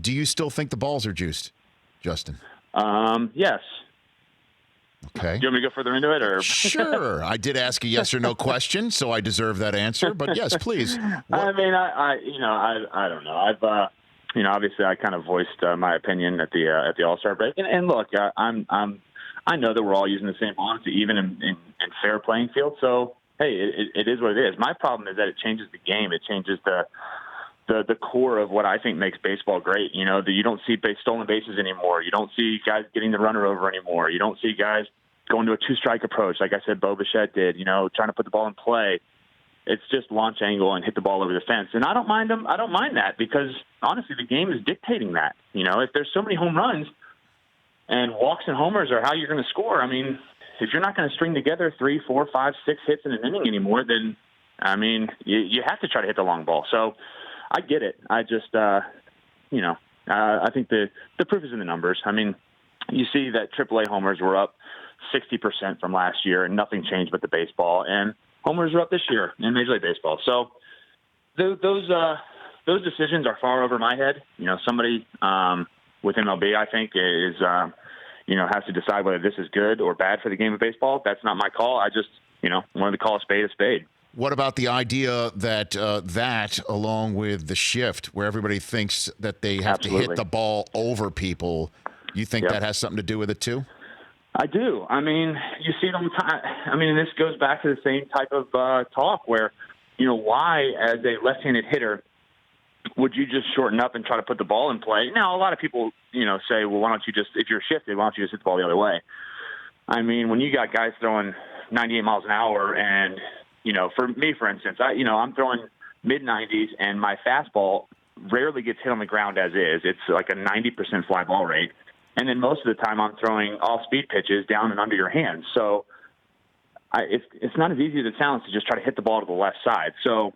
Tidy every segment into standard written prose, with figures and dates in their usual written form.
Do you still think the balls are juiced, Justin? Yes. Okay. Do you want me to go further into it, or? Sure. I did ask a yes or no question, so I deserve that answer. But yes, please. I mean, I don't know. I've, obviously, I kind of voiced my opinion at the All-Star break, and look, I know that we're all using the same ball. It's even in fair playing field. So hey, it is what it is. My problem is that it changes the game. It changes the core of what I think makes baseball great. That you don't see stolen bases anymore. You don't see guys getting the runner over anymore. You don't see guys going to a two-strike approach, like I said, Bo Bichette did. Trying to put the ball in play. It's just launch angle and hit the ball over the fence, and I don't mind them. I don't mind that because honestly, the game is dictating that. If there's so many home runs and walks and homers are how you're going to score. I mean, if you're not going to string together 3, 4, 5, 6 hits in an inning anymore, then I mean, you have to try to hit the long ball. So. I get it. I just, I think the proof is in the numbers. I mean, you see that AAA homers were up 60% from last year, and nothing changed but the baseball. And homers are up this year in Major League Baseball. So those decisions are far over my head. Somebody with MLB, I think, is has to decide whether this is good or bad for the game of baseball. That's not my call. I just, wanted to call a spade a spade. What about the idea that along with the shift, where everybody thinks that they have to hit the ball over people, you think that has something to do with it too? I do. I mean, you see it all the time. I mean, this goes back to the same type of talk where, why as a left-handed hitter would you just shorten up and try to put the ball in play? Now, a lot of people, say, well, why don't you just, if you're shifted, why don't you just hit the ball the other way? I mean, when you got guys throwing 98 miles an hour and for me, for instance, I'm throwing mid-90s, and my fastball rarely gets hit on the ground as is. It's like a 90% fly ball rate. And then most of the time I'm throwing off-speed pitches down and under your hands. So it's not as easy as it sounds to just try to hit the ball to the left side. So,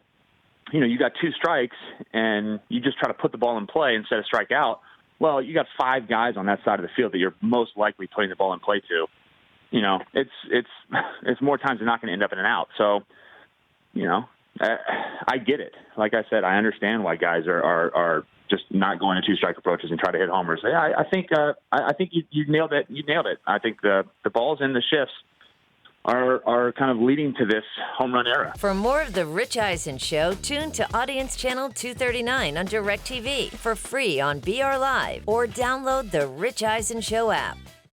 you got 2 strikes, and you just try to put the ball in play instead of strike out. Well, you got 5 guys on that side of the field that you're most likely putting the ball in play to. It's more times than not going to end up in an out. So, I get it. Like I said, I understand why guys are just not going to 2-strike approaches and try to hit homers. I think you nailed it. You nailed it. I think the balls and the shifts are kind of leading to this home run era. For more of The Rich Eisen Show, tune to Audience Channel 239 on DirecTV for free on BR Live or download the Rich Eisen Show app.